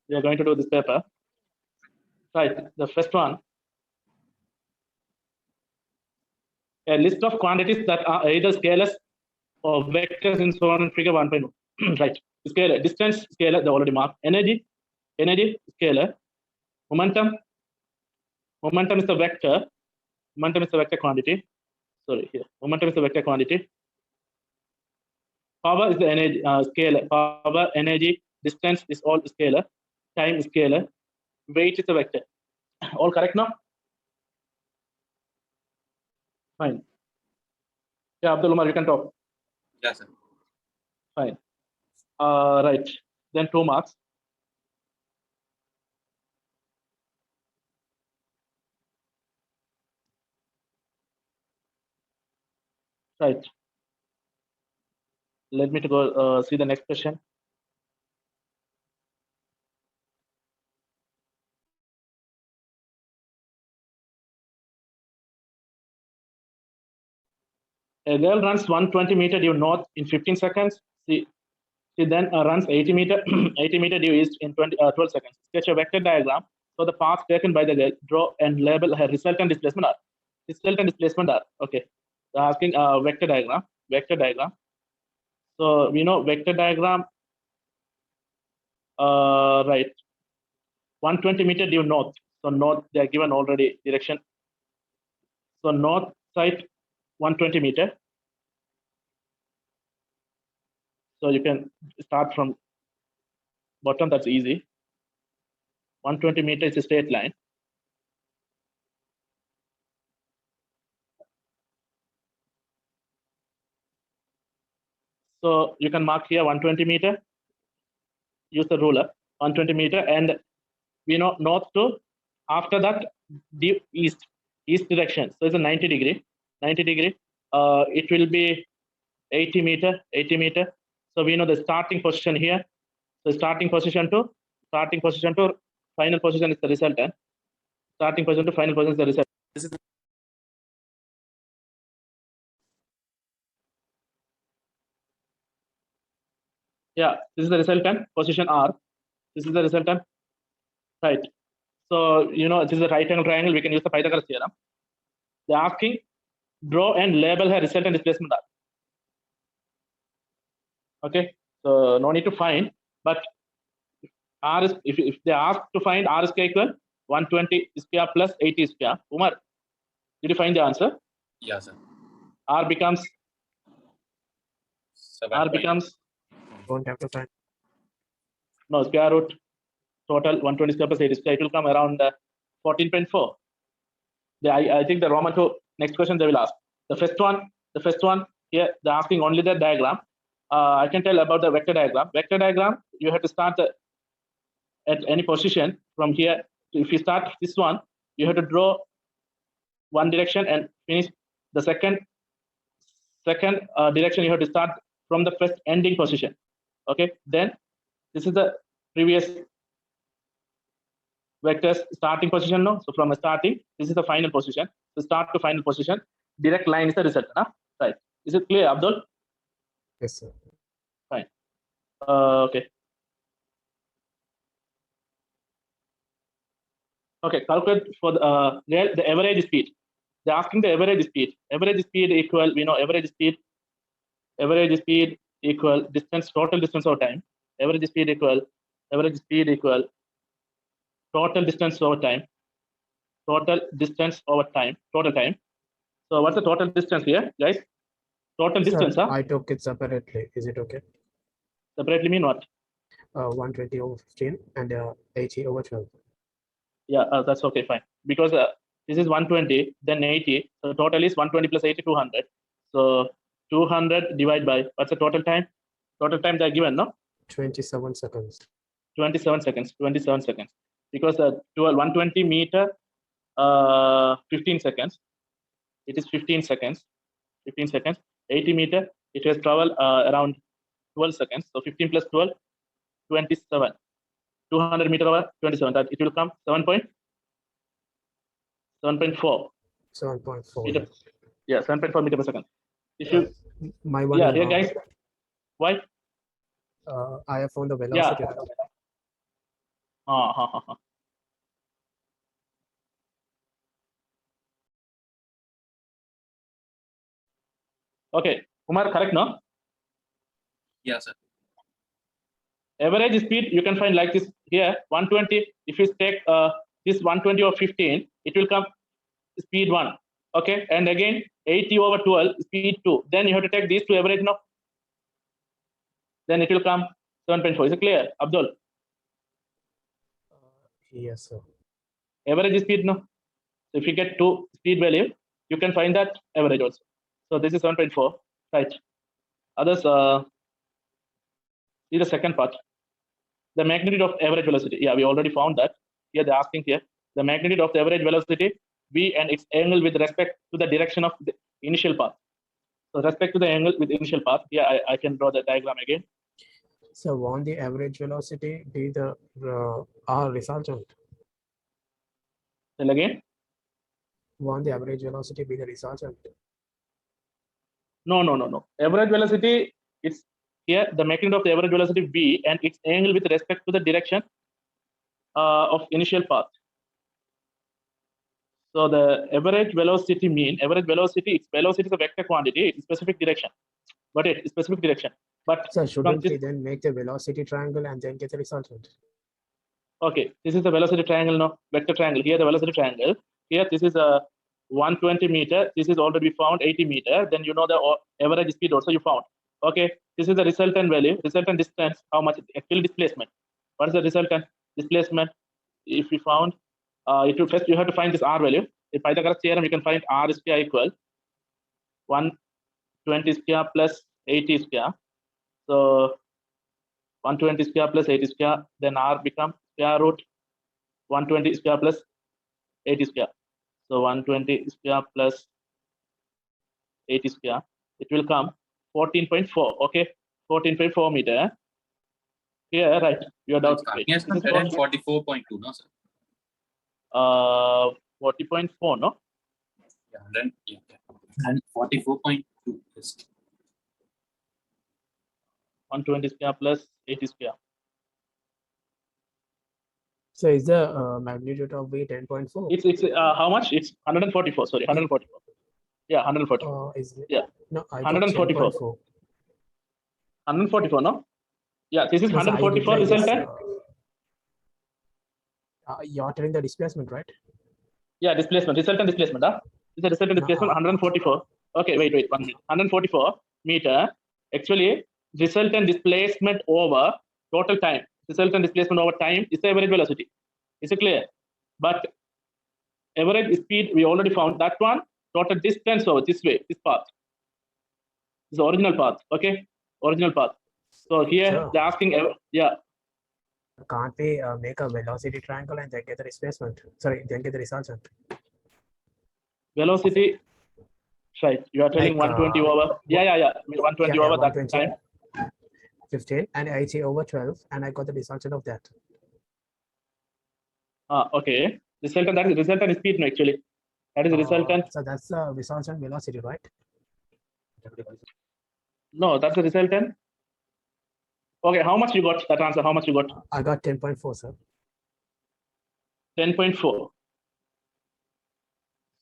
We are going to do this paper. Right. The first one. A list of quantities that are either scalars or vectors in shown in figure 1.1. Right. Scalar, distance scalar, they already marked. Energy scalar. Momentum is the vector. Momentum is the vector quantity. Sorry, here. Momentum is the vector quantity. Power is the energy scalar. Power, energy, distance is all scalar. Time is scalar. Weight is a vector. All correct now? Fine. Yeah, Abdul Umar, you can talk. Yes, sir. Fine. Right. Then 2 marks. Right. Let me to go see the next question. A girl runs 120 meter due north in 15 seconds. She then runs 80 meter 80 meter due east in 12 seconds. Sketch a vector diagram for the path taken by the girl. Draw and label her resultant displacement R. Resultant displacement R. Okay. They're asking vector diagram. Vector diagram. So we know vector diagram. Right. 120 meter due north. So north, they are given already direction. So north side 120 meter. So you can start from bottom, that's easy. 120 meters is a straight line. So you can mark here 120 meter. Use the ruler, 120 meter, and we know north to, after that, due east direction. So it's a 90 degree. 90 degree. It will be 80 meter. So we know the starting position here. So starting position to final position is the resultant. Starting position to final position is the resultant. This is yeah, this is the resultant, position R. This is the resultant, right? So, you know, this is a right angle triangle. We can use the Pythagoras theorem. They're asking, draw and label her resultant displacement R. Okay, so no need to find, but R is, if they ask to find R square equal 120 square plus 80 square. Umar, did you find the answer? Yes, sir. R becomes 7. R becomes Don't have to find. no square root total 120 square plus 80 square. It will come around 14.4. I think the Roman 2 next question they will ask. The first one here they're asking only the diagram. I can tell about the vector diagram. Vector diagram, you have to start at any position from here. If you start this one, you have to draw one direction and finish the second direction. You have to start from the first ending position. Okay, then this is the previous vectors starting position. No, so from a starting, this is the final position. So start to final position. Direct line is the result. Huh? Right? Is it clear, Abdul? Yes, sir. Fine. Okay. Okay. Calculate for the average speed. They're asking the average speed. Average speed equal. We know average speed. Average speed equal distance, total distance over time. Average speed equal total distance over time. Total distance over time. Total time. So what's the total distance here, guys? Total distance, Sir, huh? I took it separately. Is it okay? Separately mean what? 120 over 15 and 80 over 12. Yeah, that's okay, fine. Because this is 120, then 80. So total is 120 plus 80, 200. So 200 divided by, what's the total time? Total time they're given, no? 27 seconds. 27 seconds. Because 120 meter, 15 seconds. It is 15 seconds. 80 meter, it has traveled around 12 seconds. So 15 plus 12, 27. 200 meter over 27. That it will come 7.4. 7.4. Meter. Yeah, 7.4 meter per second. If you My one. yeah, here guys. Why? I have found the velocity. Okay, Kumar, correct, no? Yeah, sir. Average speed you can find like this here 120. If you take this 120 over 15, it will come speed 1. Okay, and again 80 over 12, speed 2. Then you have to take these two average, no? Then it will come 7.4. Is it clear, Abdul? Yes, sir. Average speed, no? So if you get two speed value, you can find that average also. So this is 7.4, right? Others, see the second part. The magnitude of average velocity. Yeah, we already found that. Here they're asking here the magnitude of the average velocity v and its angle with respect to the direction of the initial path. So respect to the angle with initial path. Here I can draw the diagram again. So won't the average velocity be the R resultant? Then again, Won't the average velocity be the resultant? no. Average velocity, it's here the magnitude of the average velocity v and its angle with respect to the direction of initial path. So the average velocity mean average velocity, its velocity is a vector quantity, it's specific direction. But it's specific direction. But So shouldn't this, we then make the velocity triangle and then get the resultant? okay, this is the velocity triangle, no? Vector triangle. Here the velocity triangle. Here this is a 120 meter. This is already found 80 meter. Then you know the average speed also you found. Okay, this is the resultant value, resultant distance, how much actual displacement. What is the resultant displacement? If we found, it will first you have to find this R value. In Pythagoras theorem, you can find R square equal 120 square plus 80 square. So 120 square plus 80 square, then R becomes square root 120 square plus 80 square. So 120 square plus 80 square, it will come 14.4. Okay, 14.4 meter. Here, right? Your doubt. Yes, 144.2, no, sir. 40.4, no? Yeah, then yeah. And 44.2 is 120 square plus 80 square. So is the magnitude of V 10.4? It's how much? It's 144. Sorry, 144. Yeah, 144. Is it? Yeah. No, I got 144. 10.4. 144, no? Yeah, this is Because I 144 replied this, resultant. you're telling the displacement, right? Yeah, displacement, resultant displacement. Huh? This is the resultant displacement 144. Okay, wait, 1 minute. 144 meter. Actually, resultant displacement over total time. Resultant displacement over time is the average velocity. Is it clear? But average speed, we already found that one. Total distance over this way, this path. This is the original path. Okay, original path. So here Sure. they're asking, yeah. Can't we make a velocity triangle and then get the displacement? Sorry, then get the resultant. Velocity, right? You are telling Like, 120 over. Yeah. 120 over that 120, time. 15 and 80 over 12, and I got the resultant of that. Okay. Resultant, that is resultant speed, no, actually. That is the resultant. So that's the resultant velocity, right? No, that's the resultant. Okay, how much you got that answer? How much you got? I got 10.4, sir. 10.4.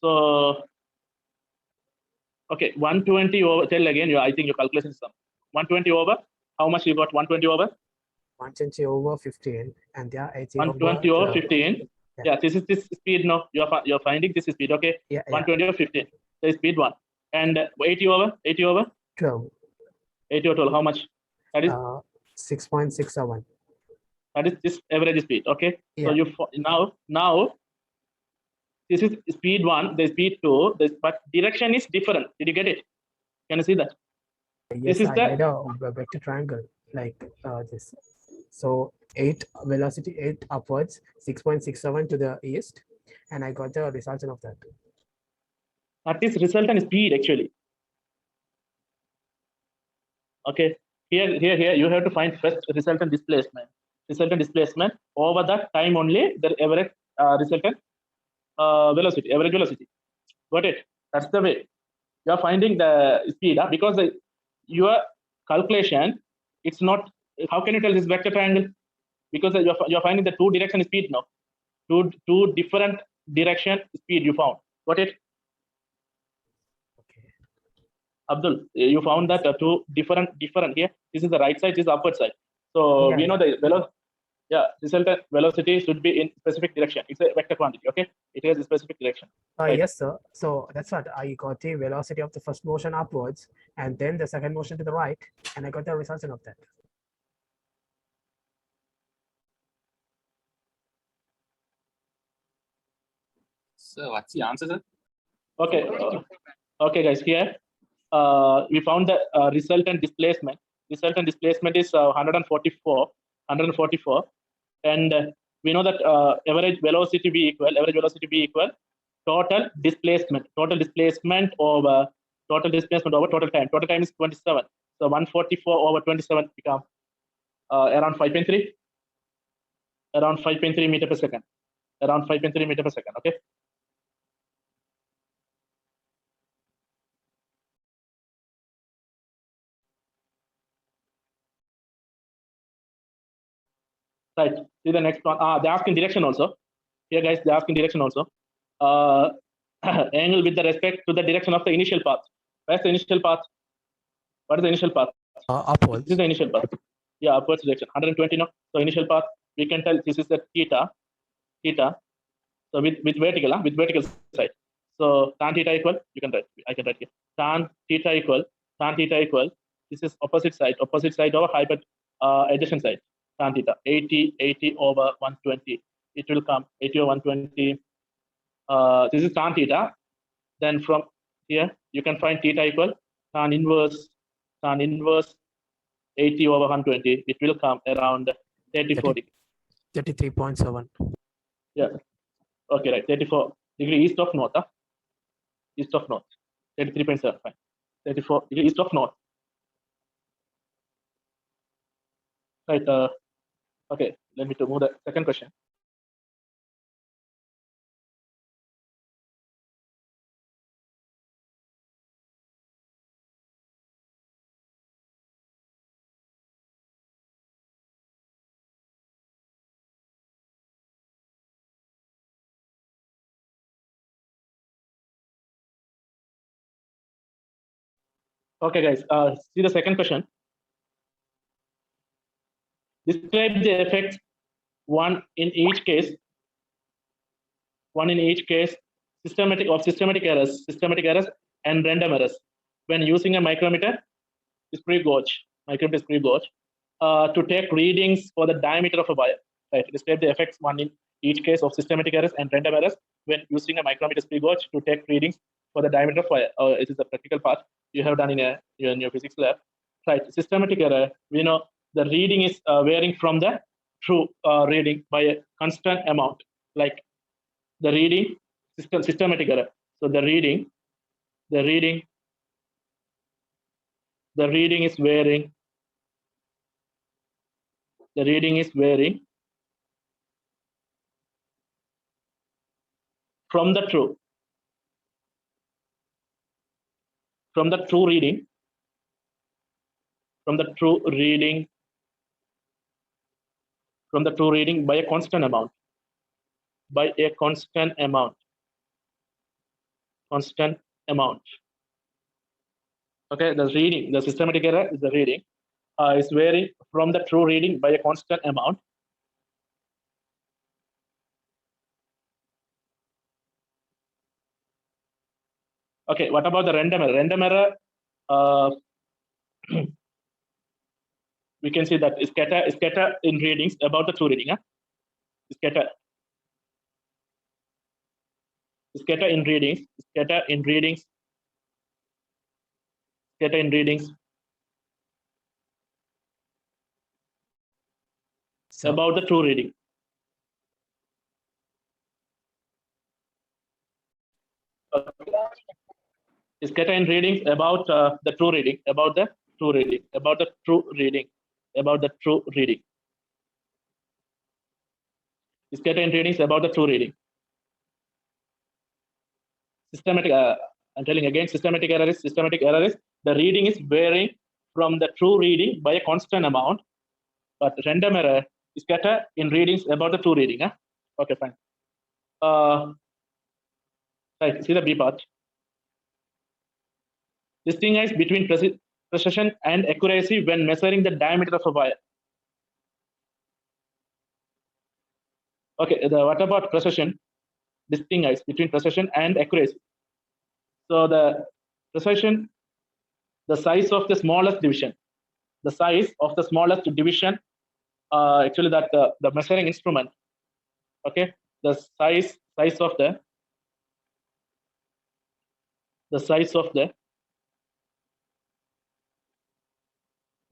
So, okay, 120 over, tell again, I think your calculation is some. 120 over, how much you got? 120 over? 120 over 15, and they are 80 120 over over 15. Yeah, this is this speed now. You're finding this is speed, okay? Yeah, 120 over 15. So speed 1. And 80 over? 12. 80 over 12, how much? That is 6.67. that is this average speed, okay? Yeah. So you now this is speed 1, the speed 2, but direction is different. Did you get it? Can you see that? Yes, is I the- made a vector triangle like this. So 8 velocity 8 upwards, 6.67 to the east, and I got the resultant of that. That is resultant speed actually. Okay, here you have to find first resultant displacement. Resultant displacement over that time only the average resultant velocity, average velocity. Got it? That's the way you are finding the speed, because your calculation, it's not. How can you tell this vector triangle? because you're finding the two direction speed now. Two different direction speed you found. Got it? Okay. Abdul, you found that two different here. This is the right side, this is the upward side. So Yeah, we know the velocity. Yeah, resultant velocity should be in specific direction. It's a vector quantity. Okay, it has a specific direction. Right. Yes, sir. So that's what I got the velocity of the first motion upwards, and then the second motion to the right, and I got the resultant of that. So what's the answer, sir? Okay. Okay, guys. Here we found the resultant displacement. Resultant displacement is 144, and we know that average velocity be equal total displacement over total time. Total time is 27. So 144 over 27 become around 5.3. Around 5.3 meter per second. Around 5.3 meter per second. Okay. Right. See the next one. They ask in direction also. Here, guys, they ask in direction also. Angle with the respect to the direction of the initial path. Where's the initial path? What is the initial path? Upwards. This is the initial path. Yeah, upwards direction. 120 now. So initial path, we can tell this is the theta. So with vertical side. So tan theta equal, you can write. I can write here. Tan theta equal. This is opposite side over adjacent side. Tan theta 80 over 120. It will come 80 over 120. This is tan theta. Then from here you can find theta equal tan inverse 80 over 120. It will come around 34 degrees. 33.7. Yeah. Okay, right. 34 degree east of north. East of north. 33.7. Fine. 34 degree east of north. Right. Okay. Let me to move the second question. Okay, guys. See the second question. Describe the effects one in each case. Systematic errors, and random errors when using a micrometer discrete gauge, to take readings for the diameter of a wire. Right. Describe the effects one in each case of systematic errors and random errors when using a micrometer discrete gauge to take readings for the diameter of wire. It is a practical part you have done in your physics lab. Right. Systematic error. We know the reading is varying from the true reading by a constant amount. Like the reading systematic error. So the reading is varying. The reading is varying from the true reading. From the true reading by a constant amount. Okay, the systematic error is the reading is varying from the true reading by a constant amount. Okay, what about the random error? Random error, we can see that scatter in readings about the true reading. Scatter in readings So, about the true reading. Scatter in readings about the true reading. Scatter in readings about the true reading. Systematic. I'm telling again. Systematic error is the reading is varying from the true reading by a constant amount. But random error scatter in readings about the true reading. Huh? Okay, fine. Right, see the B part. Distinguish between precision and accuracy when measuring the diameter of a wire. Okay, what about precision? Distinguish between precision and accuracy. So the precision, the size of the smallest division, the size of the smallest division, actually that the measuring instrument. Okay, the size of the size of the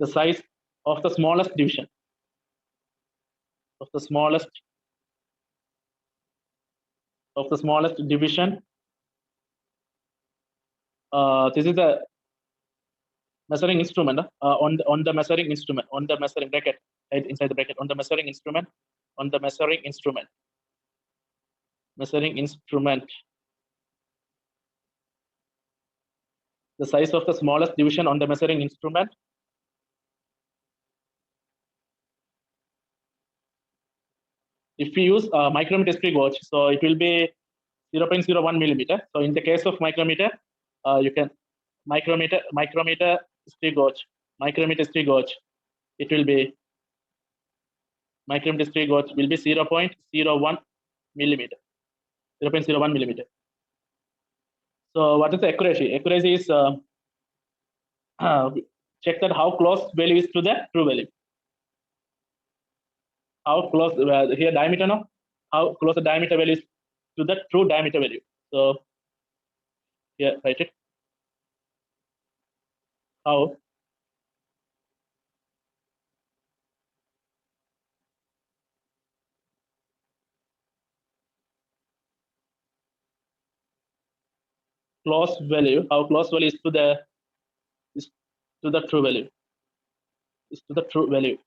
size of the smallest division of the smallest division. This is the measuring instrument on the measuring instrument, on the measuring bracket, right inside the bracket, on the measuring instrument, measuring instrument, the size of the smallest division on the measuring instrument. If we use a micrometer sprig gauge, so it will be 0.01 millimeter. So in the case of micrometer, you can micrometer sprig gauge, it will be micrometer sprig gauge will be 0.01 millimeter. 0.01 millimeter. So what is the accuracy? Accuracy is check that how close value is to the true value. How close here diameter now? How close the diameter value is to the true diameter value. So here write it. How close value? How close value is to the true value? Is to the true value.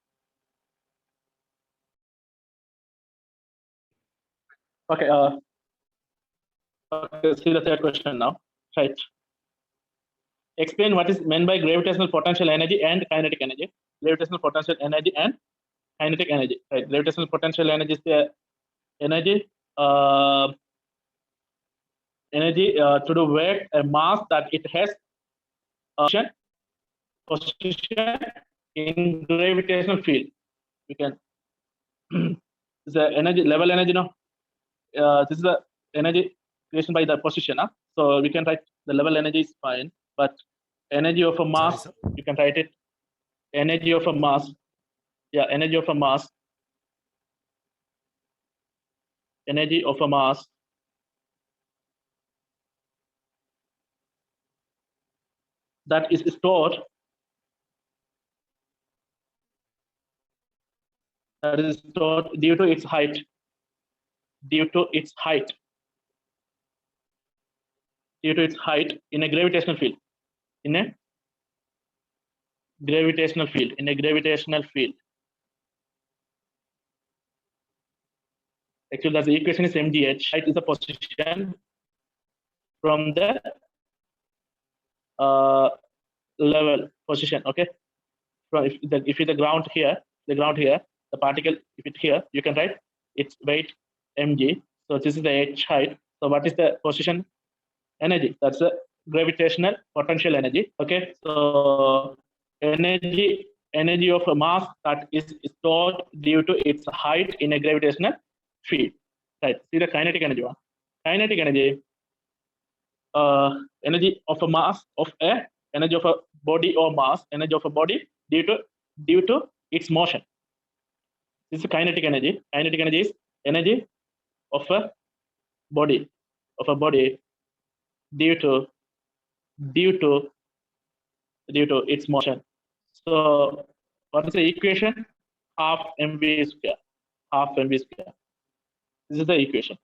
Okay. Okay. See the third question now. Right. Explain what is meant by gravitational potential energy and kinetic energy. Gravitational potential energy and kinetic energy. Right. Gravitational potential energy is the energy to the weight, a mass that it has position in gravitational field. We can the energy level energy now. This is the energy creation by the position. So we can write the level energy is fine, but energy of a mass, you can write it energy of a mass. Yeah, energy of a mass. Energy of a mass that is stored due to its height. Due to its height in a gravitational field. In a gravitational field. Actually, that's the equation is mgh. Height is the position from the level position. Okay. From if the ground here, the particle, if it here, you can write its weight mg. So this is the h height. So what is the position energy? That's the gravitational potential energy. Okay. So energy of a mass that is stored due to its height in a gravitational field. Right. See the kinetic energy one. Kinetic energy, energy of a mass of a energy of a body or mass, energy of a body due to its motion. This is kinetic energy. Kinetic energy is energy of a body due to its motion. So what is the equation? Half mv square. This is the equation.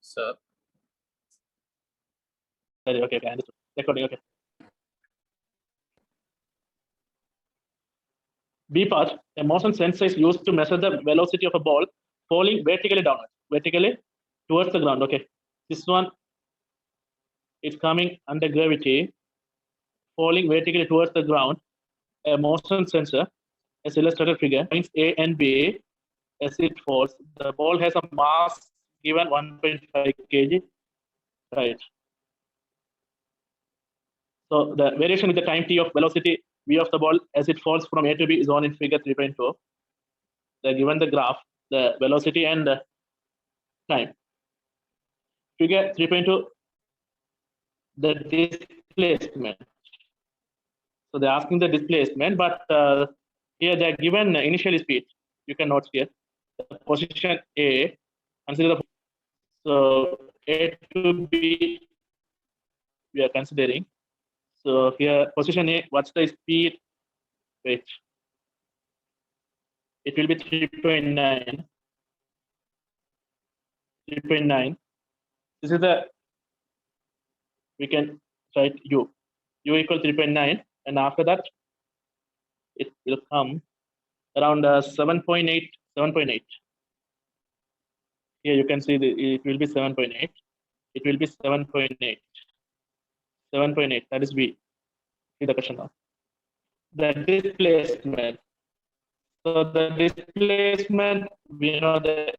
Sir. Okay, understood. Recording, okay. B part, a motion sensor is used to measure the velocity of a ball falling vertically downwards, towards the ground. Okay, this one is coming under gravity. falling vertically towards the ground, a motion sensor, as illustrated figure, points A and B as it falls. The ball has a mass given 1.5 kg. Right. So the variation with the time t of velocity v of the ball as it falls from A to B is on in figure 3.4. They're given the graph, the velocity and the time. Figure 3.2, the displacement. So they're asking the displacement, but here they're given initial speed. You can note here the position A. Consider the so A to B we are considering. So here position A, what's the speed? Wait, it will be 3.9. 3.9. This is the we can write u equal 3.9, and after that it will come around 7.8. 7.8. Here you can see it will be 7.8. It will be 7.8. 7.8. That is v. See the question now. The displacement. So the displacement, we know that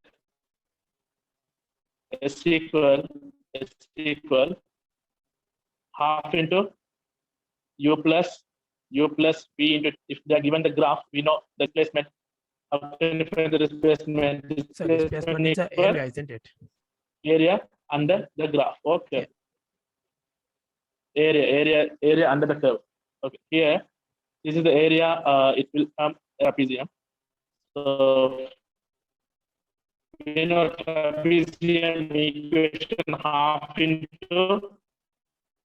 S equal half into u plus v into, if they are given the graph, we know the displacement. How can you find the displacement? So displacement is the area, isn't it? Area under the graph. Okay. Area under the curve. Okay. Here, this is the area. It will come trapezium. So we know trapezium equation half into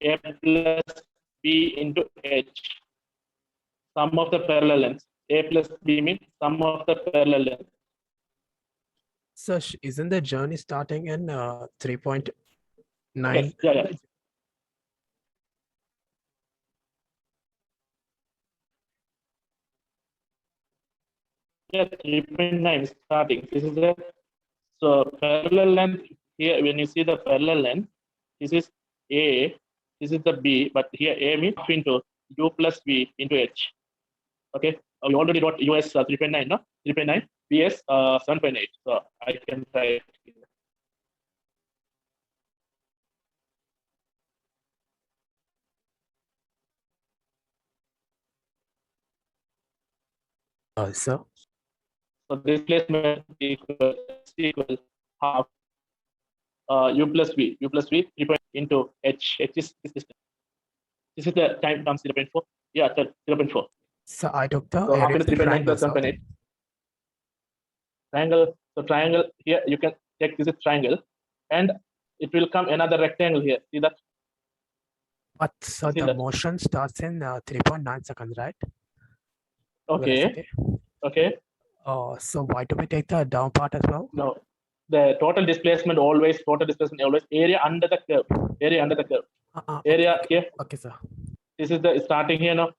a plus b into h. Sum of the parallel lengths. A plus b means sum of the parallel lengths. So isn't the journey starting in 3.9? Yes, yeah. Yeah, 3.9 starting. This is the so parallel length here. When you see the parallel length, this is A, this is the B, but here A means into U plus V into H. Okay, we already got US 3.9, no? 3.9, BS 7.8. So I can try it. So displacement equal half U plus V 3 into H. H is this distance. This is the time comes 0.4. Yeah, 0.4. So I took the So half area into of the 3.9 triangle. plus 7.8. Triangle. So triangle here you can check this is triangle, and it will come another rectangle here. See that? But so See the that? motion starts in 3.9 seconds, right? Okay. Velocity. Okay. So why do we take the down part as well? No, the total displacement always area under the curve. Area under the curve. Area okay. here. Okay, sir. This is the starting here now,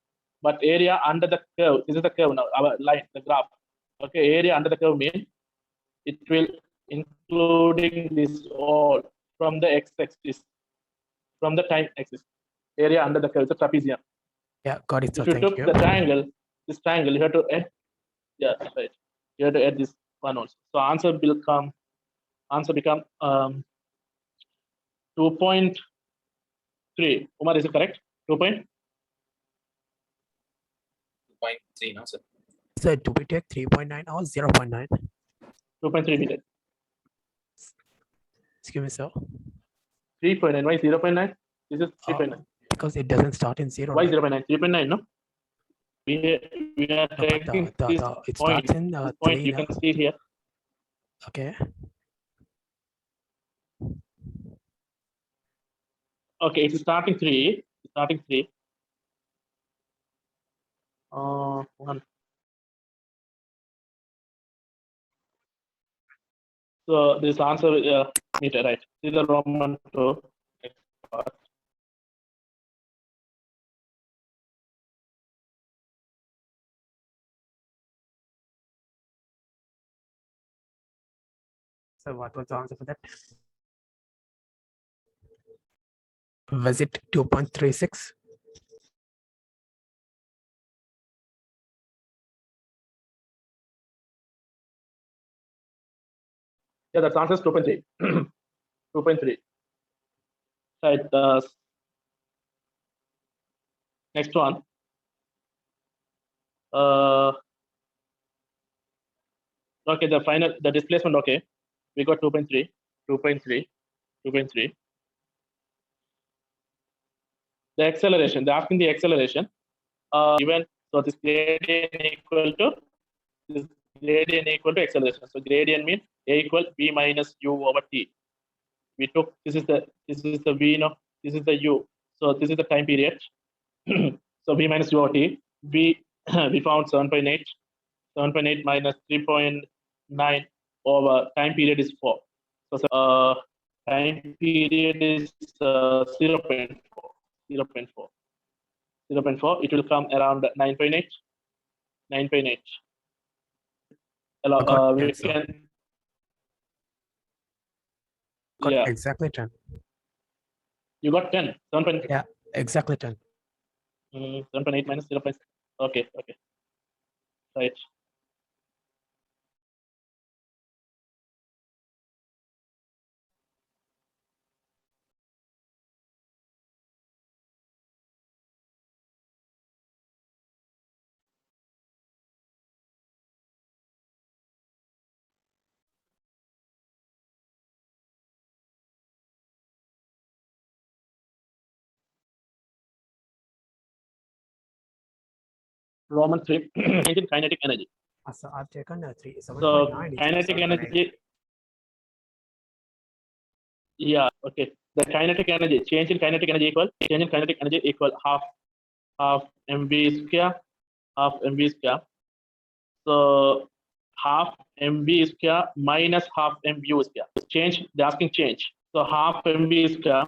but area under the curve. This is the curve now. Our line, the graph. Okay, area under the curve means it will including this all from the x-axis, from the time axis. Area under the curve is a trapezium. Yeah, got it. So If you thank took you. the triangle, this triangle, you have to add. Yeah, right. You have to add this one also. So answer will come. Answer become 2.3. Umar, is it correct? 2.3. 2.3, no, sir. So do we take 3.9 or 0.9? 2.3 meters. Excuse me, sir. 3.9. Why 0.9? This is 3.9. Because it doesn't start in 0. Why Right? 0.9? 3.9, no? We are No, taking but this it point. starts in This 3 point you now. can see here. Okay. Okay, it's starting 3. Starting 3. 1. So this answer meter, right? See the Roman 2. So what was the answer for that? Was it 2.36? Yeah, that's answer is 2.3. 2.3. Right. Next one. Okay, the displacement. Okay, we got 2.3, 2.3, 2.3. The acceleration. They're asking the acceleration. Given, so this gradient equal to acceleration. So gradient means a equal b minus u over t. We took this is the v, no, this is the u. So this is the time period. So b minus u over t. We found 7.8. 7.8 minus 3.9 over time period is 4. So time period is 0.4. 0.4. 0.4. It will come around 9.8. 9.8. We can. Yeah. Exactly 10. You got 10. 7.8. Yeah, exactly 10. 7.8 minus 0.6. Okay. Okay. Right. Roman 3. Change in kinetic energy. So I've taken 3. So 7.9. kinetic energy. Yeah. Okay. The kinetic energy, change in kinetic energy equal half mv square, half mv square. So half mv square minus half mvu square. Change. They're asking change. So half mv square.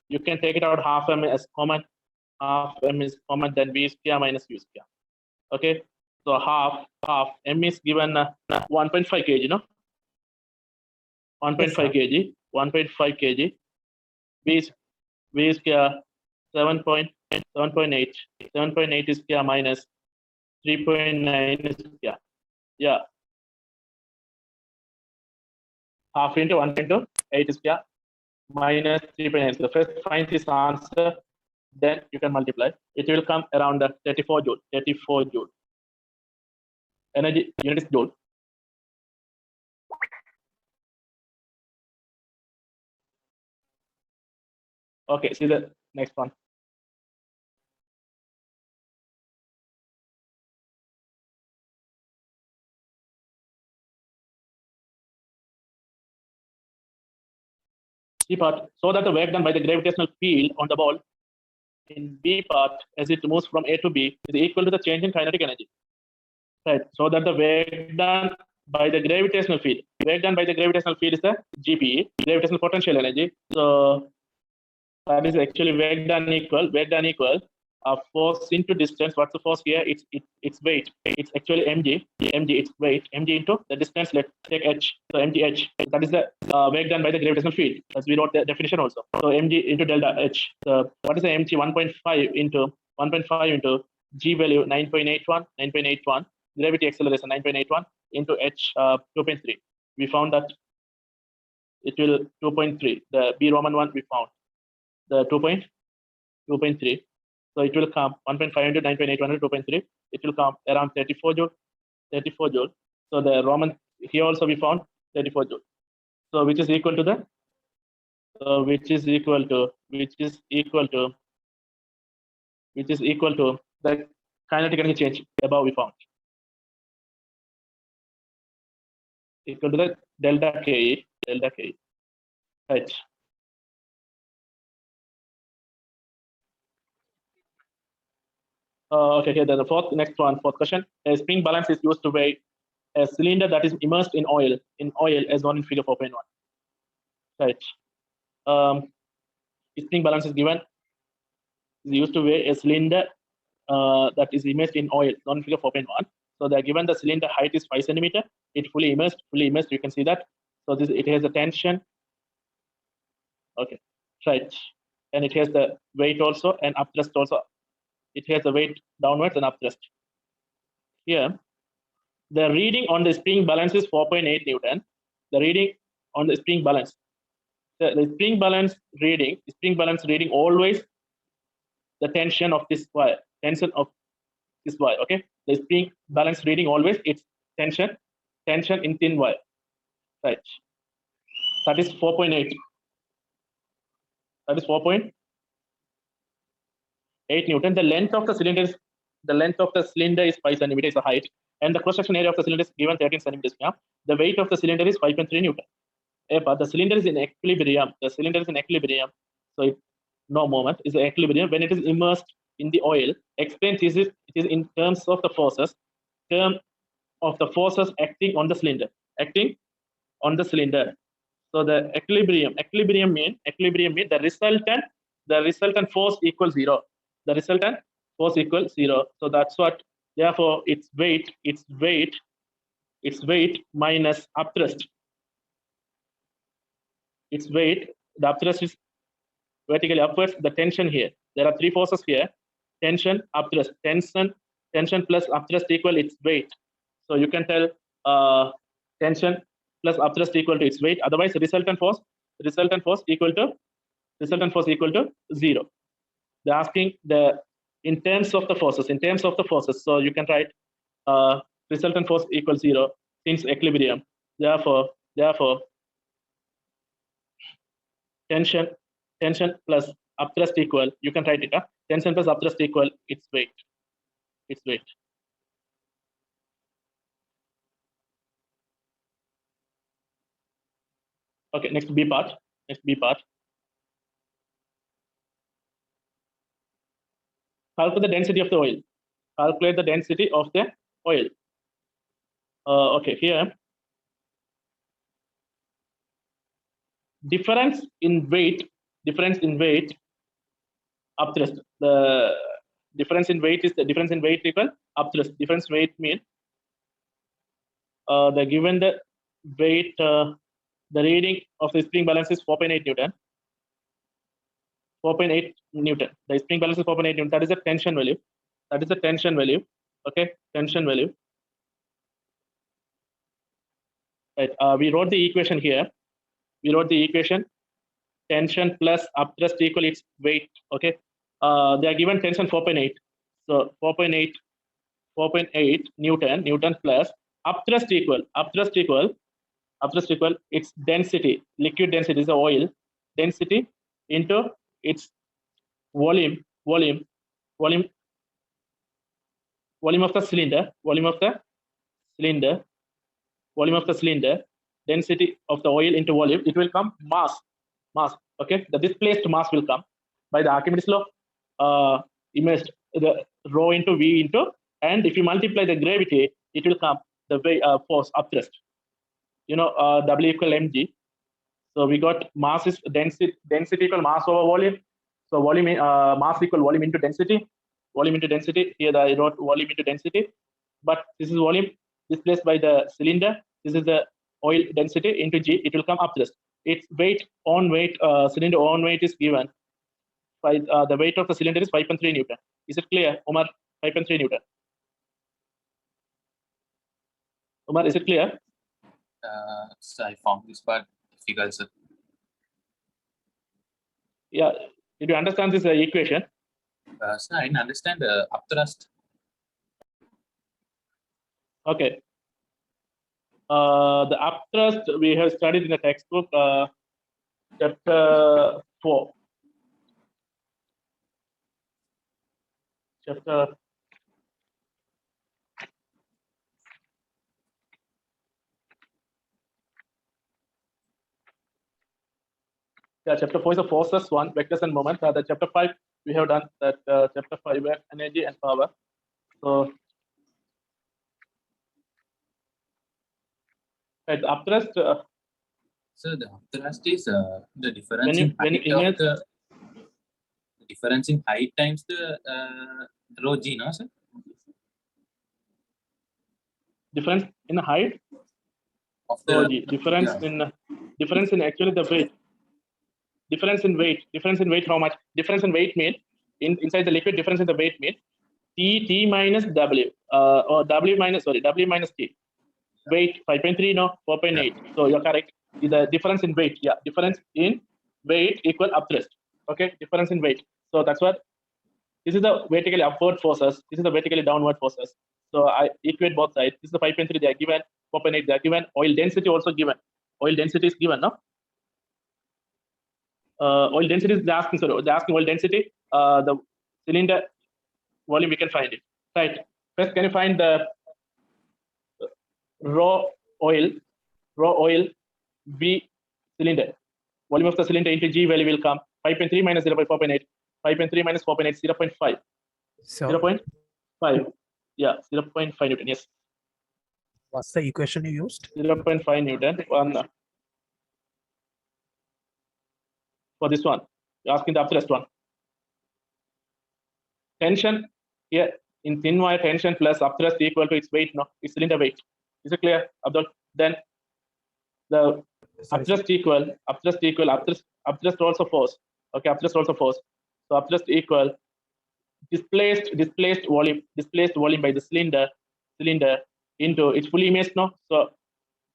You can take it out. Half m as common. Half m is common. Then v square minus u square. Okay. So half m is given 1.5 kg. No. 1.5 kg. 1.5 kg. V square 7.8. 7.8 is square minus 3.9 is square. Yeah. Half into 1 into 8 square minus 3.9. So first find this answer, then you can multiply. It will come around 34 joule. 34 joule. Energy unit is joule. Okay, see the next one. C part, so that the work done by the gravitational field on the ball in B part as it moves from A to B is equal to the change in kinetic energy. Right. So that the work done by the gravitational field. Work done by the gravitational field is the GPE, gravitational potential energy. So that is actually work done equal force into distance. What's the force here? It's weight. It's actually mg. It's weight. Mg into the distance. Let's take h. So mgh. That is the work done by the gravitational field. As we wrote the definition also. So mg into delta h. So what is the mg? 1.5 into g value 9.81. 9.81. Gravity acceleration 9.81 into h 2.3. We found that it will 2.3. The B Roman one we found the 2.3. So it will come 1.5 into 9.81 2.3. It will come around 34 joule. 34 joule. So the Roman here also we found 34 joule. So which is equal to the the kinetic energy change above we found. Equal to the delta K. Right. Okay, here the fourth question. A spring balance is used to weigh a cylinder that is immersed in oil as shown in figure 4.1. Right. Spring balance is given. Is used to weigh a cylinder that is immersed in oil shown in figure 4.1. So they are given the cylinder height is 5 centimeter. It fully immersed. You can see that. So it has a tension. Okay, right. And it has the weight also and upthrust also. It has the weight downwards and upthrust. Here, the reading on the spring balance is 4.8 Newton. The reading on the spring balance. The spring balance reading always the tension of this wire, tension of this wire. Okay, the spring balance reading always its tension in thin wire, right? That is 4.8. That is 4.8 Newton. The length of the cylinder is 5 centimeters, the height, and the cross-section area of the cylinder is given 13 centimeters. Yeah? The weight of the cylinder is 5.3 Newton. But the cylinder is in equilibrium. So no moment is equilibrium when it is immersed in the oil. Explains it is in terms of the forces, acting on the cylinder. So the equilibrium mean the resultant force equals 0. The resultant force equals 0. So that's what. Therefore, its weight minus upthrust. Its weight, the upthrust is vertically upwards. The tension here. There are 3 forces here. Tension, upthrust. Tension plus upthrust equal its weight. So you can tell tension plus upthrust equal to its weight. Otherwise, resultant force equal to 0. They're asking in terms of the forces. So you can write resultant force equals 0 since equilibrium. Therefore, tension plus upthrust equal. You can write it. Tension plus upthrust equal its weight. Okay, next B part. Calculate the density of the oil. Okay, here. Difference in weight, upthrust. The difference in weight is the difference in weight equal upthrust. Difference weight means the given the weight, the reading of the spring balance is 4.8 Newton. 4.8 Newton. The spring balance is 4.8 Newton. That is the tension value. Okay, tension value. Right. We wrote the equation here. Tension plus upthrust equal its weight. Okay. They are given tension 4.8. So 4.8 Newton plus upthrust equal its density. Liquid density is the oil density into its volume of the cylinder. Density of the oil into volume. It will come mass. Okay, the displaced mass will come by the Archimedes law. Immersed the rho into V into, and if you multiply the gravity, it will come the way force upthrust. W equal mg. So we got mass is density equal mass over volume. So volume mass equal volume into density. Here I wrote volume into density, but this is volume displaced by the cylinder. This is the oil density into G. It will come upthrust. Its cylinder on weight is given by the weight of the cylinder is 5.3 Newton. Is it clear, Umar? 5.3 Newton. Umar, is it clear? So I found this part difficult, sir. Yeah. Did you understand this equation? Sir, I didn't understand the upthrust. Okay. The upthrust we have studied in the textbook, chapter 4. Chapter 4 is the forces one, vectors and moments. The chapter 5 we have done that. Chapter 5 energy and power. So at upthrust. So the upthrust is the difference in height times the rho g, no, sir? Difference in height Of the difference in actually the weight. Difference in weight. How much? Difference in weight means inside the liquid. Difference in the weight means T minus W or W minus T. Weight 5.3, no 4.8. So you're correct. The difference in weight. Yeah, difference in weight equal upthrust. Okay, difference in weight. So that's what this is the vertically upward forces. This is the vertically downward forces. So I equate both sides. This is the 5.3 they are given. 4.8 they are given. Oil density also given. Oil density is given. No. Oil density is asking. Sorry, they're asking oil density. The cylinder volume we can find it. Right. First, can you find the raw oil V cylinder? Volume of the cylinder into G value will come 5.3 minus 0.4.8. 5.3 minus 4.8, 0.5. So 0.5. Yeah, 0.5 Newton. Yes. what's the equation you used? 0.5 Newton. One for this one. You're asking the upthrust one. Tension here in thin wire, tension plus upthrust equal to its weight. No, its cylinder weight. Is it clear, Abdul? Then the Sorry, upthrust equal upthrust also force. Okay, upthrust also force. So upthrust equal displaced volume by the cylinder into its fully immersed. No, so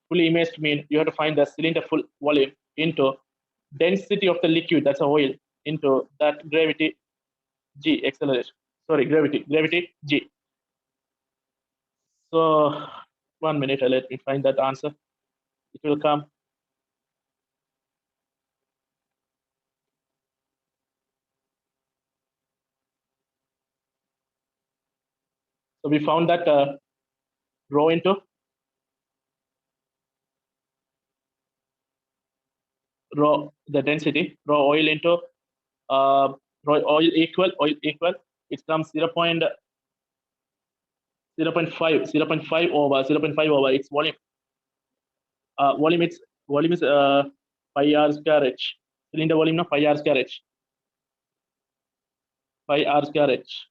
fully immersed mean you have to find the cylinder full volume into density of the liquid, that's a oil, into that gravity G acceleration. Sorry, gravity G. So 1 minute, let me find that answer. It will come. So we found that rho into rho, the density, rho oil into rho oil equal, it comes 0.5 over its volume. Volume is pi r square h. Cylinder volume no pi r square h. Pi r square h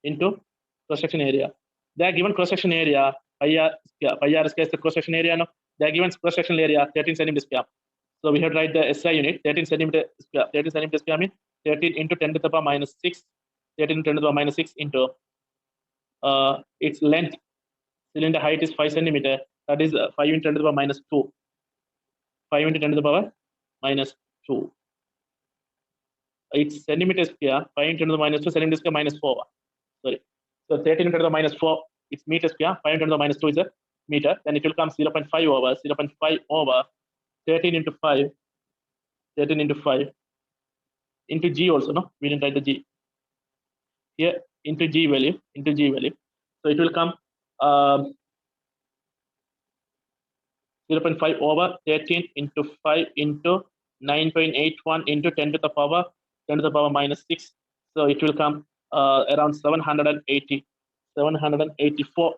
into cross section area. They are given cross section area pi r square is the cross section area. No, they are given cross section area 13 centimeter square. So we have to write the SI unit 13 centimeter square. 13 centimeter square means 13 into 10 to the power minus 6. 13 into 10 to the power minus 6 into its length. Cylinder height is 5 centimeter. That is 5 into 10 to the power minus 2. 5 into 10 to the power minus 2. It's centimeter square. 5 into 10 to the minus 2. Centimeter square minus 4. Sorry. So 13 into 10 to the minus 4. It's meter square. 5 into 10 to the minus 2 is a meter. Then it will come 0.5 over 13 into 5. 13 into 5 into G also. No, we didn't write the G here, into G value. So it will come 0.5 over 13 into 5 into 9.81 into 10 to the power minus 6. So it will come around 784.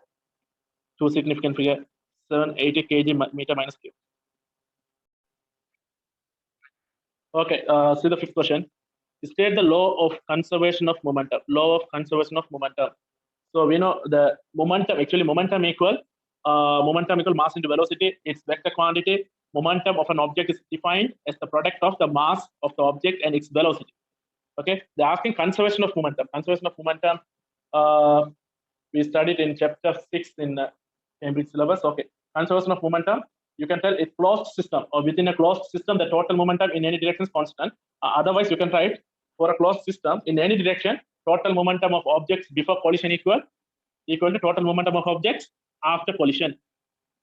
Two significant figure, 780 kg meter minus cube. Okay, see the fifth question. State the law of conservation of momentum. So we know the momentum, actually momentum equal mass into velocity. Its vector quantity. Momentum of an object is defined as the product of the mass of the object and its velocity. Okay, they're asking conservation of momentum. We studied in chapter 6 in Cambridge syllabus. Okay, conservation of momentum. You can tell it's closed system, or within a closed system, the total momentum in any direction is constant. Otherwise, you can write for a closed system in any direction, total momentum of objects before collision equal to total momentum of objects after collision.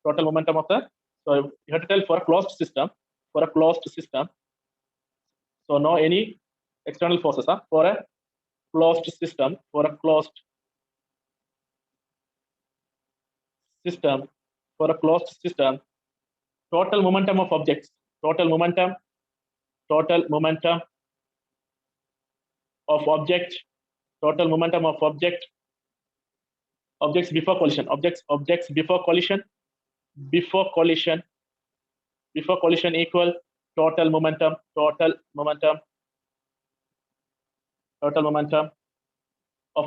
Total momentum of the, so you have to tell for a closed system. So no any external forces. For a closed system, total momentum of objects, total momentum of object, objects before collision, before collision equal total momentum of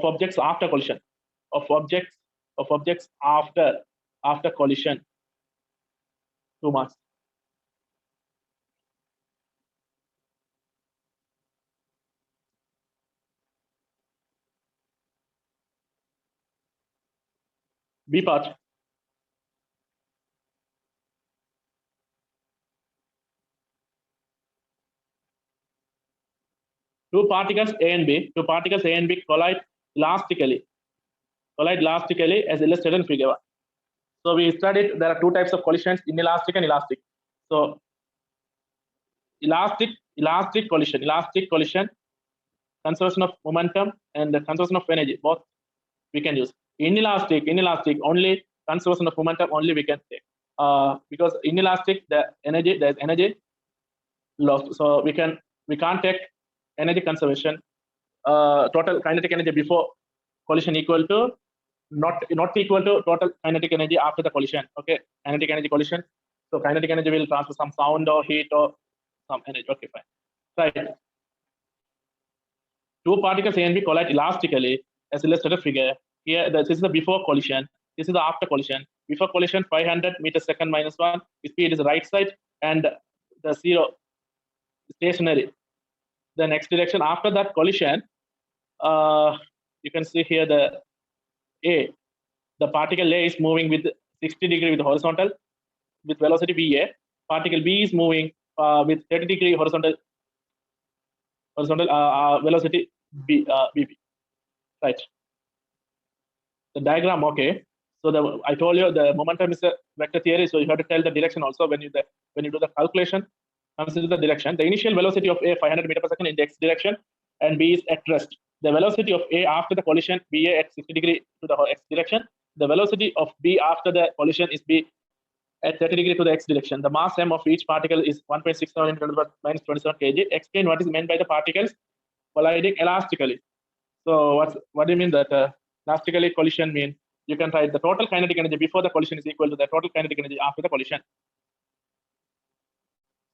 objects after collision, after collision, 2 marks. B part. Two particles A and B collide elastically as illustrated in figure 1. So we studied there are two types of collisions, inelastic and elastic. So elastic collision, conservation of momentum and the conservation of energy, both we can use. Inelastic only conservation of momentum only we can take, because inelastic there's energy lost, so we can't take energy conservation. Total kinetic energy before collision equal to not equal to total kinetic energy after the collision. Okay, kinetic energy collision. So kinetic energy will transfer some sound or heat or some energy. Okay, fine. Right. Two particles A and B collide elastically as illustrated figure. Here, this is the before collision. This is the after collision. Before collision, 500 meters second minus 1. Speed is right side and the 0 stationary. The next direction after that collision, you can see here the A. The particle A is moving with 60 degree with horizontal with velocity VA. Particle B is moving with 30 degree horizontal velocity VB. Right. The diagram, okay. So I told you the momentum is a vector theory, so you have to tell the direction also when you do the calculation. Consider the direction. The initial velocity of A 500 meters per second in the x direction, and B is at rest. The velocity of A after the collision, BA at 60 degree to the x direction. The velocity of B after the collision is B at 30 degree to the x direction. The mass m of each particle is 1.67 into 10 to the minus 27 kg. Explain what is meant by the particles colliding elastically. So what do you mean that elastically collision mean? You can write the total kinetic energy before the collision is equal to the total kinetic energy after the collision.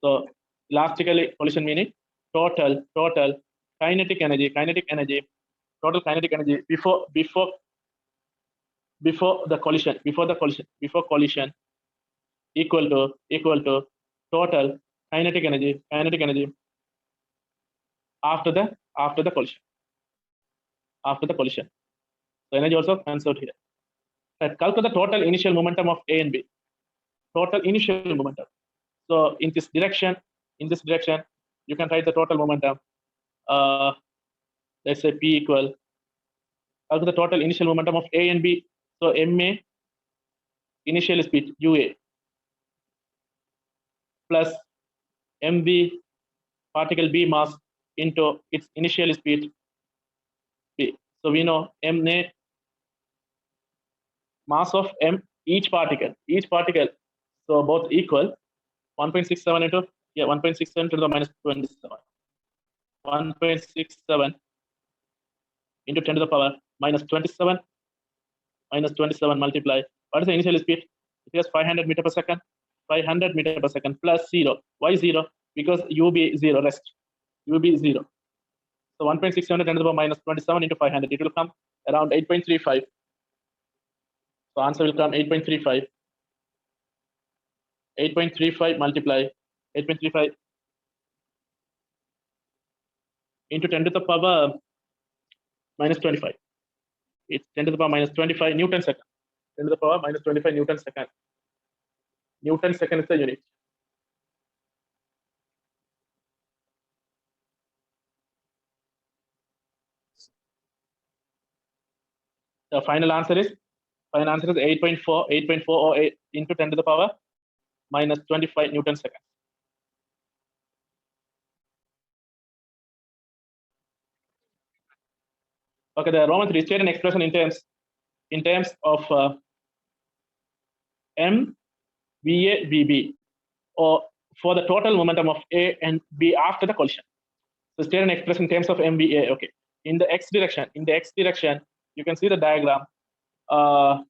So elastically collision meaning total kinetic energy, total kinetic energy before the collision equal to total kinetic energy after the collision. So energy also conserved here. Right. Calculate the total initial momentum of A and B. Total initial momentum. So in this direction, you can write the total momentum. Let's say P equal. Calculate the total initial momentum of A and B. So MA initial speed UA plus MV particle B mass into its initial speed P. So we know MA mass of M each particle. So both equal 1.67 into 1.67 to the minus 27. 1.67 into 10 to the power minus 27 multiply. What is the initial speed? It is 500 meter per second. 500 meter per second plus 0. Why 0? Because UB 0 rest. UB 0. So 1.67 to 10 to the power minus 27 into 500. It will come around 8.35. So answer will come 8.35. 8.35 multiply 8.35 into 10 to the power minus 25. It's 10 to the power minus 25 Newton second. 10 to the power minus 25 Newton second. Newton second is the unit. The final answer is 8.4 or 8 into 10 to the power minus 25 Newton second. Okay, the Roman 3 state an expression in terms of M VA VB, or for the total momentum of A and B after the collision. So state an expression in terms of MVA. Okay, in the x direction, you can see the diagram. So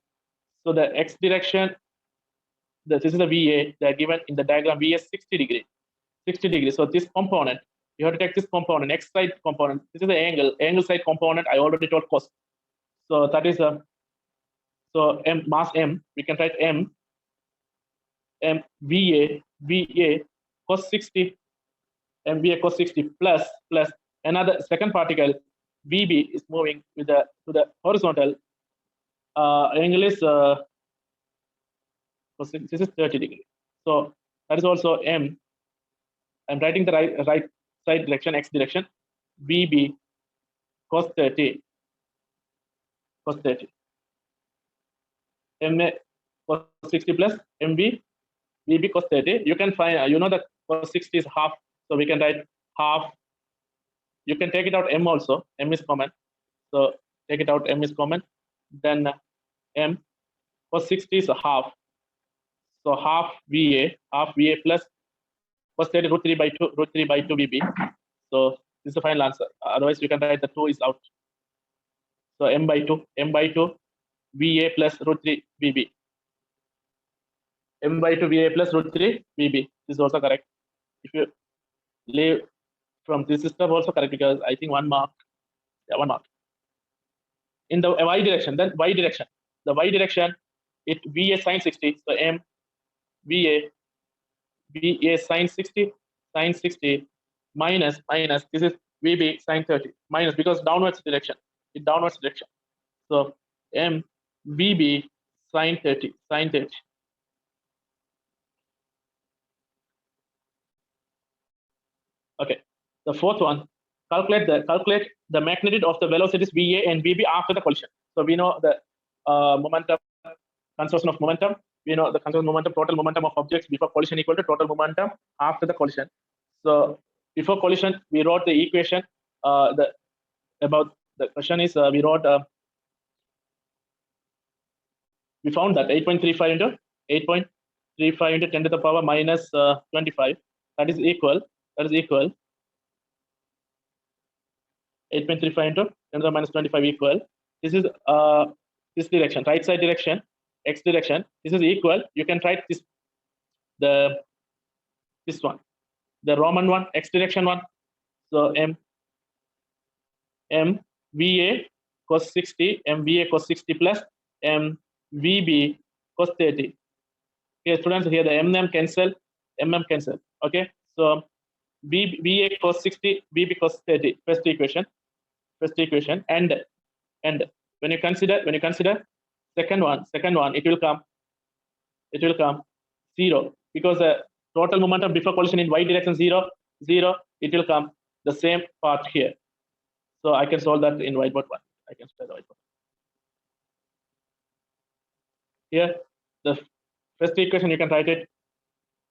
the x direction, this is the VA. They are given in the diagram. VA 60 degree. So this component, you have to take this component, x side component. This is the angle side component. I already told cos. So that is so M mass M. We can write M VA cos 60. MVA cos 60 plus another second particle VB is moving with to the horizontal angle is this is 30 degree. So that is also M. I'm writing the right side direction, x direction. VB cos 30 cos 30. MA cos 60 plus MB VB cos 30. You can find, you know that cos 60 is half, so we can write half. You can take it out M also. M is common, so take it out. M is common. Then M cos 60 is a half, so half VA plus cos 30 root 3 by 2 VB. So this is the final answer. Otherwise, you can write the 2 is out. So M by 2 VA plus root 3 VB. M by 2 VA plus root 3 VB. This is also correct. If you leave from this system, also correct, because I think 1 mark. Yeah, 1 mark. In the y direction, then y direction. The y direction, it VA sine 60. So M VA sine 60 minus this is VB sine 30 minus, because downwards direction. In downwards direction. So M VB sine 30 sine 30. Okay. The fourth one, calculate the magnitude of the velocities VA and VB after the collision. So we know the momentum, conservation of momentum. We know the conservation of momentum, total momentum of objects before collision equal to total momentum after the collision. So before collision, we wrote the equation. About the question is we wrote. We found that 8.35 into 8.35 into 10 to the power minus 25. That is equal. 8.35 into 10 to the minus 25 equal. This is this direction, right side direction, x direction. This is equal. You can write this this one, the Roman one, x direction one. So M VA cos 60, MVA cos 60 plus M VB cos 30. Okay, students, here the MM cancel, cancel. Okay, so VA cos 60, VB cos 30. First equation, and when you consider second one, it will come 0, because the total momentum before collision in y direction 0. It will come the same part here. So I can solve that in whiteboard 1. I can spell the whiteboard. Here, the first equation, you can write it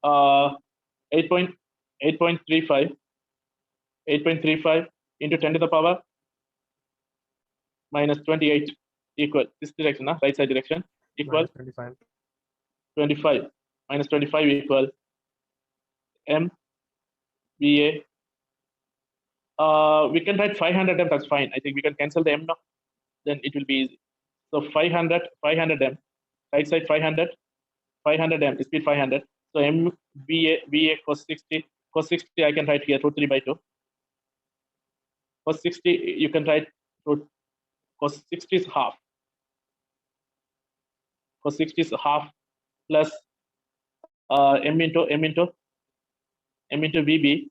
8.35 into 10 to the power minus 28 equal this direction, right side direction, equal 25 minus 25 equal M VA. We can write 500 M. That's fine. I think we can cancel the M now. Then it will be easy. So 500 M. Right side 500 M. Speed 500. So M VA cos 60. Cos 60 I can write here root 3 by 2. Cos 60 you can write root. Cos 60 is half. Cos 60 is half plus M into VB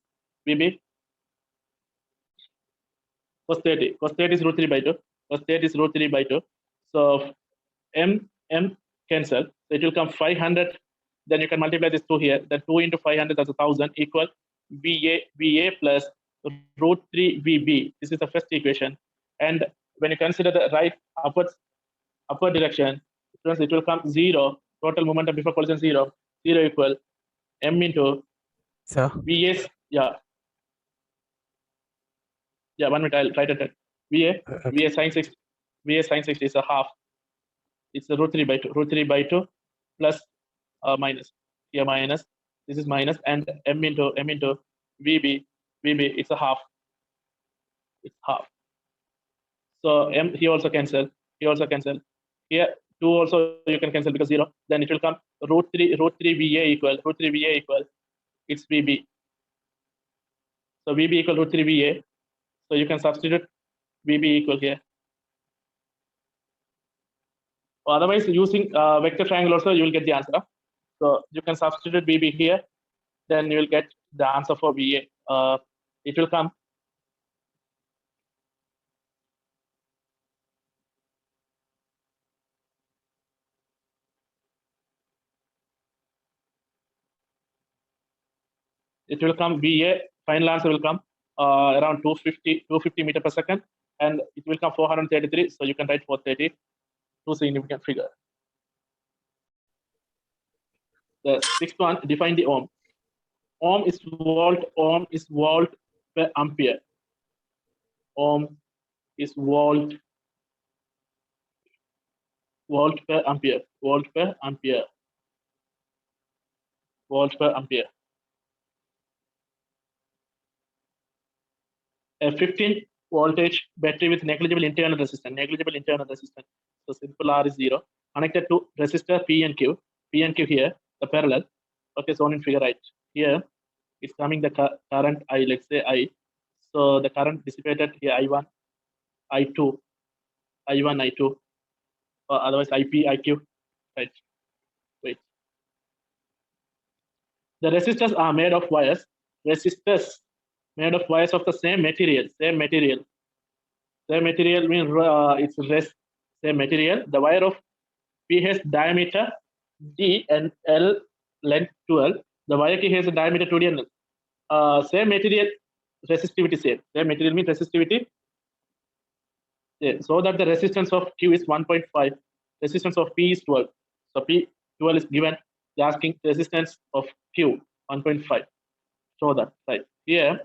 cos 30. Cos 30 is root 3 by 2. Cos 30 is root 3 by 2. So M cancel. So it will come 500. Then you can multiply this 2 here. Then 2 into 500, that's 1000 equal VA plus root 3 VB. This is the first equation. And when you consider the right upward direction, it will come 0. Total momentum before collision 0 equal M into VS. Yeah, 1 minute. I'll write it. VA sine 60. VA sine 60 is a half. It's a root 3 by 2. Root 3 by 2 plus minus. Here minus. This is minus, and M into VB. It's a half. It's half. So M here also cancel. Here 2 also you can cancel because 0. Then it will come root 3 VA equal it's VB. So VB equal root 3 VA. So you can substitute VB equal here. Otherwise, using vector triangle also, you will get the answer. So you can substitute VB here, then you will get the answer for VA. It will come. It will come VA. Final answer will come around 250 meter per second, and it will come 433. So you can write 430, two significant figure. The sixth one, define the ohm. Ohm is volt per ampere. Ohm is volt per ampere. Volt per ampere. Volt per ampere. A 15 voltage battery with negligible internal resistance. Negligible internal resistance. So simple R is 0. Connected to resistor P and Q. P and Q here, the parallel. Okay, shown in figure right. Here, it's coming the current I, let's say I. So the current dissipated here I1, I2, I1, I2, or otherwise IP, IQ. Right. Wait. The resistors are made of wires. Resistors made of wires of the same material. Same material. Same material means it's same material. The wire of P has diameter D and L length 12. The wire K has a diameter 2D and L. Same material, resistivity same. Same material means resistivity. So that the resistance of Q is 1.5. Resistance of P is 12. So P 12 is given. They're asking resistance of Q 1.5. Show that right here.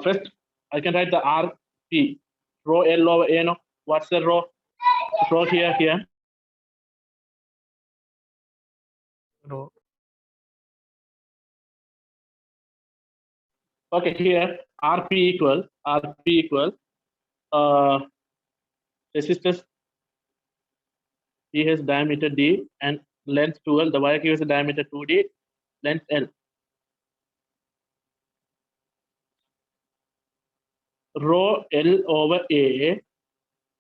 First, I can write the RP, rho L over A. No, what's the rho? Rho here. Rho. Okay, here RP equal resistance. He has diameter D and length 12. The wire Q has a diameter 2D, length L. Rho L over A.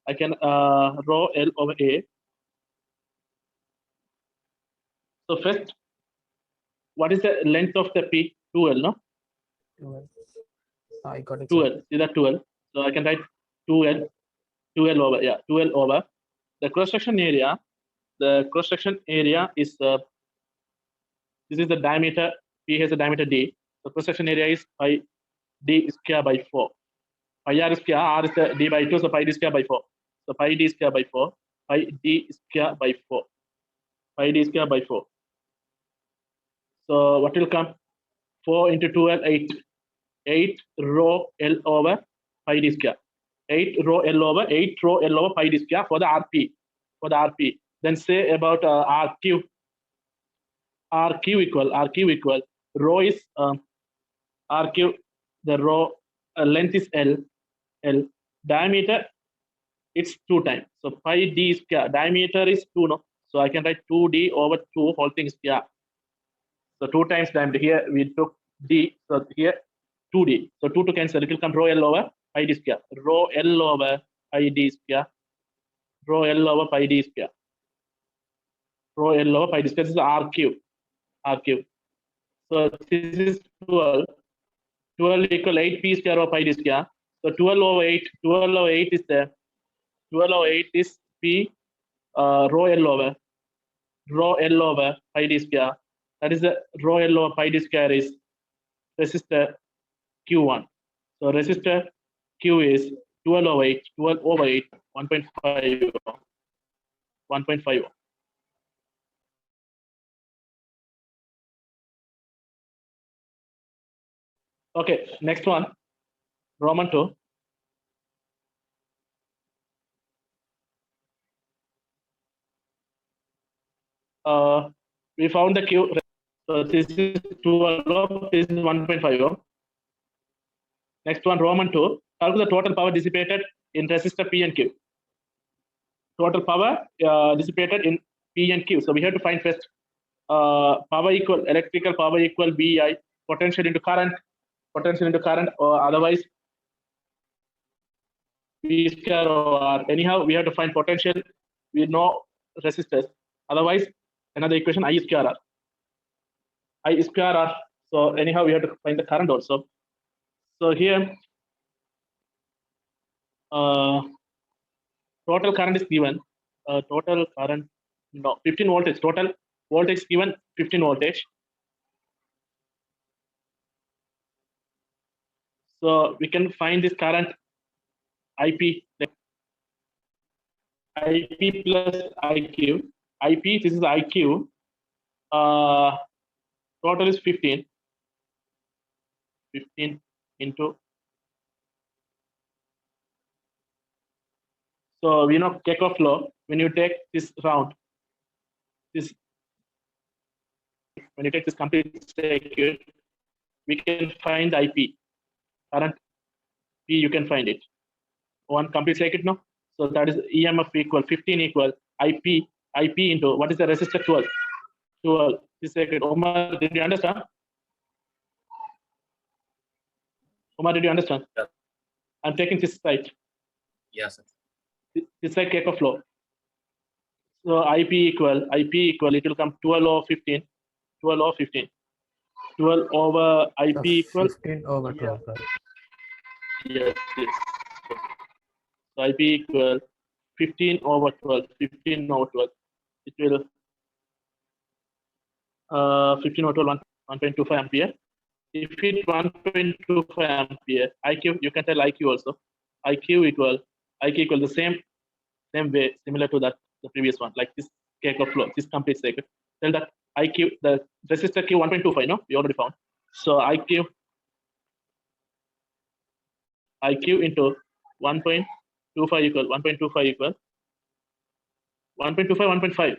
I can rho L over A. So first, what is the length of the P? 2L, no? 12. I got it. 2L. See that 2L. So I can write 2L over, yeah, 2L over. The cross-section area, is, this is the diameter, P has a diameter D. The cross-section area is pi D square by 4. Pi R square, R is the D by 2, so pi D square by 4. So pi D square by 4, pi D square by 4. Pi D square by 4. So what will come? 4 into 2L, 8. 8 rho L over pi D square. 8 rho L over pi D square for the RP. Then say about RQ. RQ equal. Rho is RQ. The rho length is L. Diameter, it's 2 times. So pi D square. Diameter is 2, no? So I can write 2D over 2 whole thing square. So 2 times diameter. Here we took D. So here 2D. So 2 to cancel. It will come rho L over pi D square. Rho L over pi D square. Rho L over pi D square. Rho L over pi D square. This is RQ. So this is 12. 12 equal 8 P square over pi D square. So 12 over 8 is there. 12 over 8 is P rho L over pi D square. That is the rho L over pi D square is resistor Q1. So resistor Q is 12 over 8, 1.5. Okay, next one, Roman 2. We found the Q. So this is 12, this is 1.5. Next one, Roman 2. Calculate the total power dissipated in resistor P and Q. Total power dissipated in P and Q. So we have to find first power equal, electrical power equal VI, potential into current, or otherwise V square or anyhow we have to find potential. We know resistors. Otherwise, another equation I square R. So anyhow we have to find the current also. So here total current is given. Total current, no, 15 voltage. Total voltage given 15 voltage. So we can find this current IP, IP plus IQ. IP, this is IQ. Total is 15. 15 into. So we know Kirchhoff law. When you take this round, this when you take this complete circuit, we can find the IP. Current P, you can find it. One complete circuit, no? So that is EMF equal 15 equal IP into what is the resistor 12? 12. This circuit. Omar, did you understand? Omar, did you understand? Yeah. I'm taking this side. Yes, sir. This side Kirchhoff law. So IP equal, it will come 12 over 15. 12 over 15. 12 over IP equal. 15 over 12. Right? Yes. So IP equal 15 over 12. 15 over 12. It will 15 over 12, 1.25 ampere. If it 1.25 ampere, IQ, you can tell IQ also. IQ equal the same way, similar to that the previous one, like this Kirchhoff law, this complete circuit. Tell that IQ, the resistor Q 1.25, no? We already found. So IQ into 1.25 equal 1.25 equal 1.25, 1.5.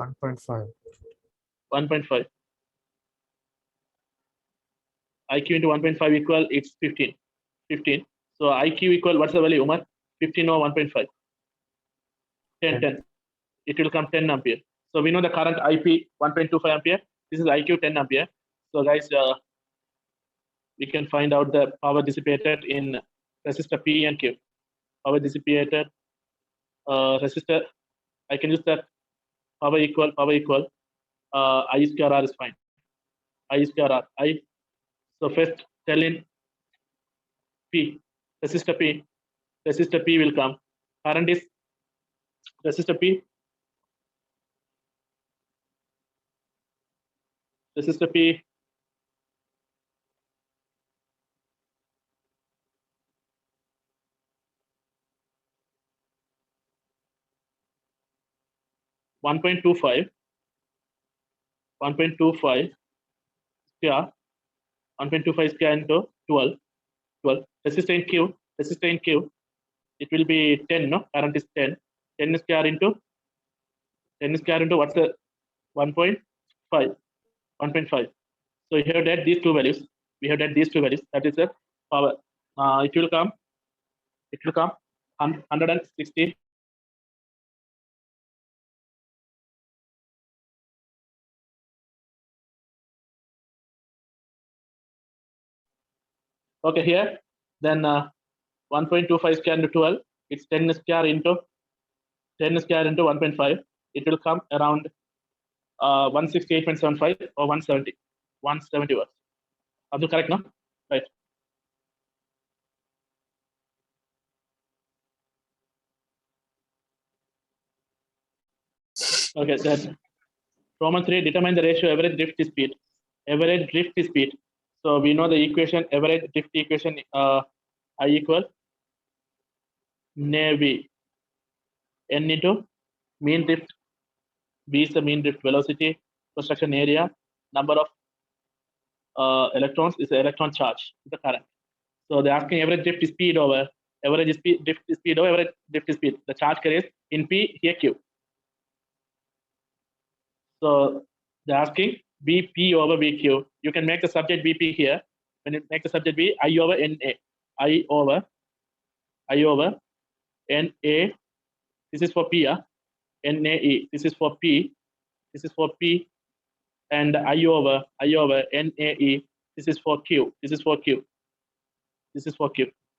1.5. 1.5. IQ into 1.5 equal, it's 15. 15. So IQ equal, what's the value, Umar? 15 over 1.5. 10. It will come 10 ampere. So we know the current IP 1.25 ampere. This is IQ 10 ampere. So guys, we can find out the power dissipated in resistor P and Q. Power dissipated resistor. I can use that power equal. I square R is fine. I square R. So first tell in P, resistor P will come. Current is resistor P 1.25 square 1.25 square into 12. Resistor in Q, it will be 10, no? Current is 10. 10 square into what's the 1.5? 1.5. So you have that these two values. That is the power. It will come 160. Okay, here then 1.25 square into 12. It's 10 square into 1.5. It will come around 168.75 or 170 watts. Abdul, correct, no? Right. Okay, then Roman 3, determine the ratio average drift speed. So we know the equation, average drift equation, I equal NAV, N into mean drift. V is the mean drift velocity, cross-section area, number of electrons is the electron charge, the current. So they're asking average drift speed over average drift speed. The charge carries in P, here Q. So they're asking BP over BQ. You can make the subject BP here. When you make the subject B, I over NA. I over NA. This is for P. NAE. This is for P. And I over NAE. This is for Q.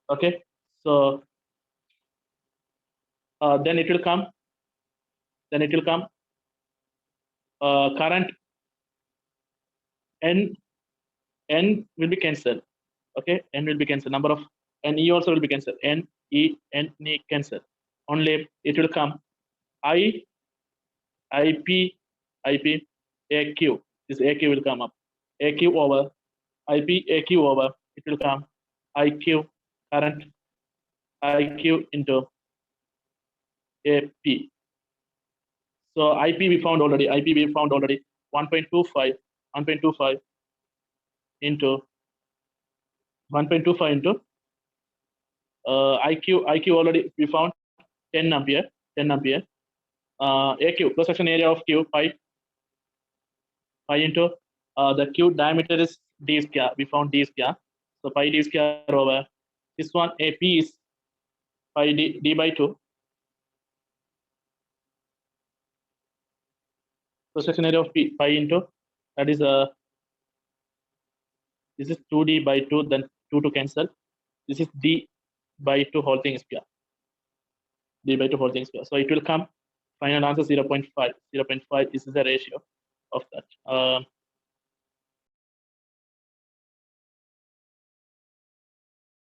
Okay. So then it will come. Current N will be cancelled. Okay, N will be cancelled. Number of NE also will be cancelled. NE cancel. Only it will come IP AQ. This AQ will come up. AQ over IP AQ over it will come IQ current IQ into AP. So IP we found already. IP we found already 1.25 into 1.25 into IQ already we found 10 ampere. AQ cross section area of Q pi into the Q diameter is d square. We found d square. So pi d square over this one AP is pi d by 2. Cross section area of pi into that is this is 2d by 2, then 2 to cancel. This is d by 2 whole thing square. D by 2 whole thing square. So it will come final answer 0.5. 0.5 is the ratio of that.